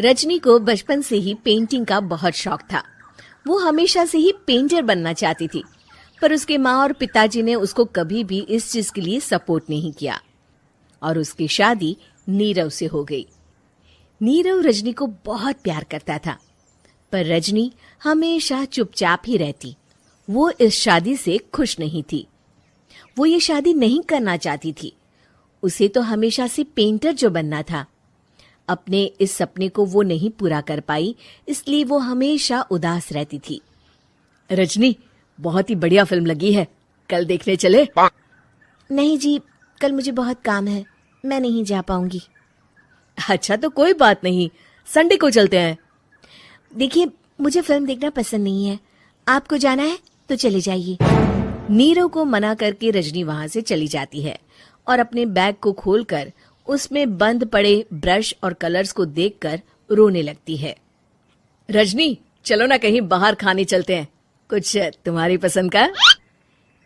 रजनी को बचपन से ही पेंटिंग का बहुत शौक था। वो हमेशा से ही पेंटर बनना चाहती थी, पर उसके माँ और पिताजी ने उसको कभी भी इस चीज के लिए सपोर्ट नहीं किया और उसकी शादी नीरव से हो गई। नीरव रजनी को बहुत प्यार करता था, पर रजनी हमेशा चुपचाप ही रहती। वो इस शादी से खुश नहीं थी। वो ये शादी नहीं करना चाहती थी। उसे तो हमेशा से पेंटर जो बनना था। अपने इस सपने को वो नहीं पूरा कर पाई, इसलिए वो हमेशा उदास रहती थी। रजनी, बहुत ही बढ़िया फिल्म लगी है, कल देखने चले? नहीं जी, कल मुझे बहुत काम है, मैं नहीं जा पाऊंगी। अच्छा तो कोई बात नहीं, संडे को चलते हैं। देखिए, मुझे फिल्म देखना पसंद नहीं है। आपको जाना है तो चले जाइए। नीरव को मना करके रजनी वहां से चली जाती है और अपने बैग को खोलकर उसमें बंद पड़े ब्रश और कलर्स को देखकर रोने लगती है। रजनी, चलो ना कहीं बाहर खाने चलते हैं, कुछ तुम्हारी पसंद का।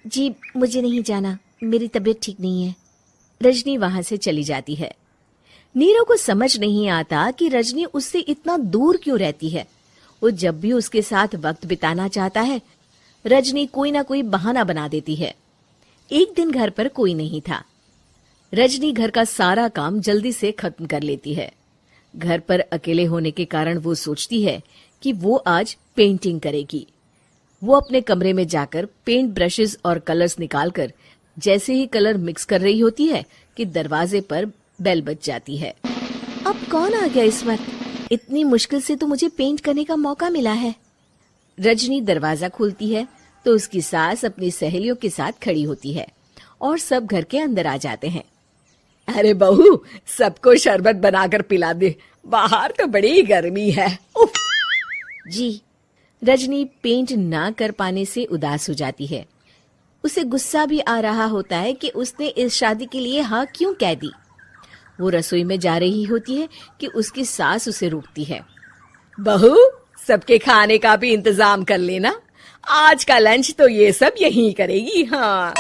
जी, मुझे नहीं जाना, मेरी तबीयत ठीक नहीं है। रजनी वहां से चली जाती है। नीरव को समझ नहीं आता कि रजनी उससे इतना दूर क्यों रहती है। वो जब भी उसके साथ वक्त बिताना चाहता है, रजनी कोई ना कोई बहाना बना देती है। एक दिन घर पर कोई नहीं था। रजनी घर का सारा काम जल्दी से खत्म कर लेती है। घर पर अकेले होने के कारण वो सोचती है कि वो आज पेंटिंग करेगी। वो अपने कमरे में जाकर पेंट ब्रशेस और कलर्स निकालकर जैसे ही कलर मिक्स कर रही होती है कि दरवाजे पर बेल बज जाती है। अब कौन आ गया इस वक्त? इतनी मुश्किल से तो मुझे पेंट करने का मौका मिला है। रजनी दरवाजा खोलती है तो उसकी सास अपनी सहेलियों के साथ खड़ी होती है और सब घर के अंदर आ जाते हैं। अरे बहू, सबको शरबत बनाकर पिला दे, बाहर तो बड़ी गर्मी है। उफ। जी। रजनी पेंट ना कर पाने से उदास हो जाती है। उसे गुस्सा भी आ रहा होता है कि उसने इस शादी के लिए हाँ क्यों कह दी। वो रसोई में जा रही होती है कि उसकी सास उसे रोकती है। बहू, सबके खाने का भी इंतजाम कर लेना, आज का लंच तो ये सब यहीं करेगी। हाँ।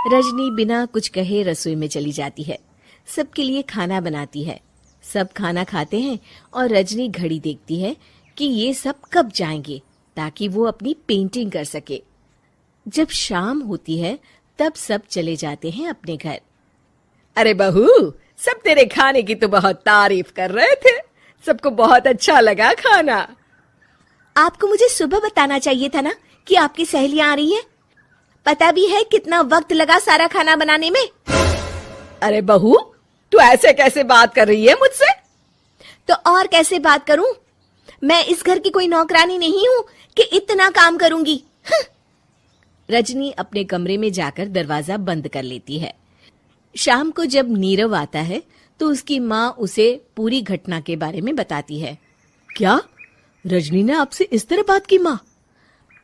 रजनी बिना कुछ कहे रसोई में चली जाती है। सबके लिए खाना बनाती है। सब खाना खाते हैं और रजनी घड़ी देखती है कि ये सब कब जाएंगे ताकि वो अपनी पेंटिंग कर सके। जब शाम होती है तब सब चले जाते हैं अपने घर। अरे बहू, सब तेरे खाने की तो बहुत तारीफ कर रहे थे, सबको बहुत अच्छा लगा खाना। आपको मुझे सुबह बताना चाहिए था ना कि आपकी सहेलियां आ रही हैं। पता भी है कितना वक्त लगा सारा खाना बनाने में। अरे बहू, तू ऐसे कैसे बात कर रही है मुझसे? तो और कैसे बात करूं? मैं इस घर की कोई नौकरानी नहीं हूं कि इतना काम करूंगी। रजनी अपने कमरे में जाकर दरवाजा बंद कर लेती है। शाम को जब नीरव आता है तो उसकी माँ उसे पूरी घटना के बारे में बताती है। क्या रजनी ने आपसे इस तरह बात की माँ?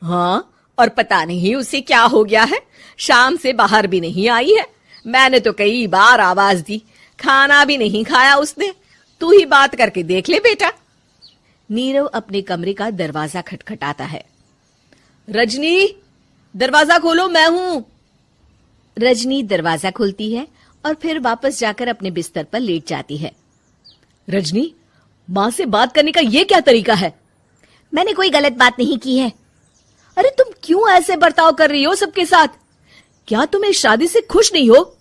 हाँ, और पता नहीं उसे क्या हो गया है, शाम से बाहर भी नहीं आई है। मैंने तो कई बार आवाज दी, खाना भी नहीं खाया उसने। तू ही बात करके देख ले बेटा। नीरव अपने कमरे का दरवाजा खटखटाता है। रजनी, दरवाजा खोलो, मैं हूं। रजनी दरवाजा खोलती है और फिर वापस जाकर अपने बिस्तर पर लेट जाती है। रजनी, माँ से बात करने का ये क्या तरीका है? मैंने कोई गलत बात नहीं की है। अरे तुम क्यों ऐसे बर्ताव कर रही हो सबके साथ? क्या तुम इस शादी से खुश नहीं हो?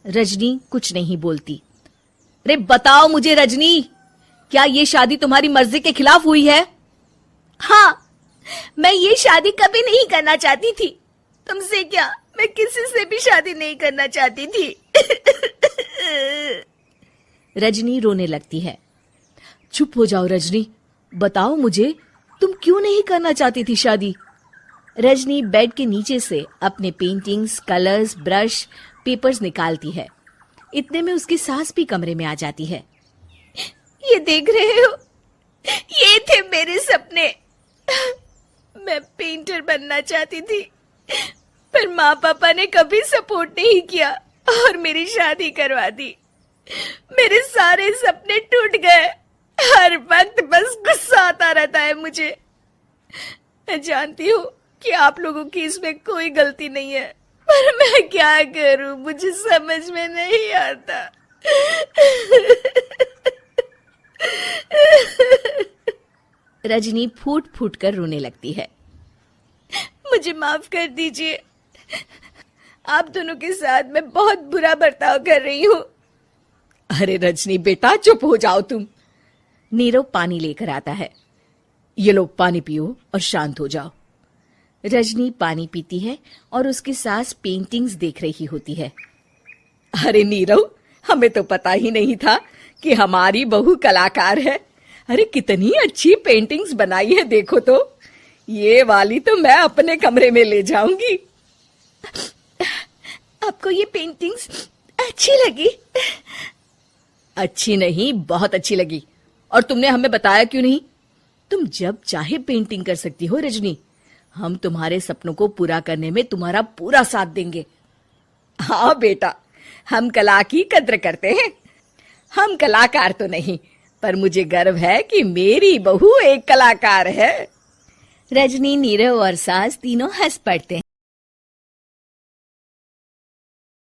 रजनी कुछ नहीं बोलती। अरे बताओ मुझे रजनी, क्या ये शादी तुम्हारी मर्जी के खिलाफ हुई है? हाँ, मैं ये शादी कभी नहीं करना चाहती थी। तुमसे क्या, मैं किसी से भी शादी नहीं करना चाहती थी। रजनी रोने लगती है। चुप हो जाओ रजनी, बताओ मुझे, तुम क्यों नहीं करना चाहती थी शादी? रजनी बेड के नीचे से अपने पेंटिंग्स, कलर्स, ब्रश, पेपर्स निकालती है। इतने में उसकी सास भी कमरे में आ जाती है। ये देख रहे हो, ये थे मेरे सपने। मैं पेंटर बनना चाहती थी, पर माँ पापा ने कभी सपोर्ट नहीं किया और मेरी शादी करवा दी। मेरे सारे सपने टूट गए। हर वक्त बस गुस्सा आता रहता है मुझे। मैं जानती हूँ कि आप लोगों की इसमें कोई गलती नहीं है, पर मैं क्या करूं, मुझे समझ में नहीं आता। रजनी फूट फूट कर रोने लगती है। मुझे माफ कर दीजिए, आप दोनों के साथ मैं बहुत बुरा बर्ताव कर रही हूँ। अरे रजनी बेटा चुप हो जाओ तुम। नीरव पानी लेकर आता है। ये लो पानी पियो और शांत हो जाओ। रजनी पानी पीती है और उसकी सास पेंटिंग्स देख रही होती है। अरे नीरव, हमें तो पता ही नहीं था कि हमारी बहू कलाकार है। अरे कितनी अच्छी पेंटिंग्स बनाई है, देखो तो। ये वाली तो मैं अपने कमरे में ले जाऊंगी। आपको ये पेंटिंग्स अच्छी लगी? अच्छी नहीं, बहुत अच्छी लगी। और तुमने हमें बताया क्यों नहीं? तुम जब चाहे पेंटिंग कर सकती हो रजनी। हम तुम्हारे सपनों को पूरा करने में तुम्हारा पूरा साथ देंगे। हाँ बेटा, हम कला की कद्र करते हैं। हम कलाकार तो नहीं, पर मुझे गर्व है कि मेरी बहू एक कलाकार है। रजनी, नीरव और सास तीनों हंस पड़ते हैं।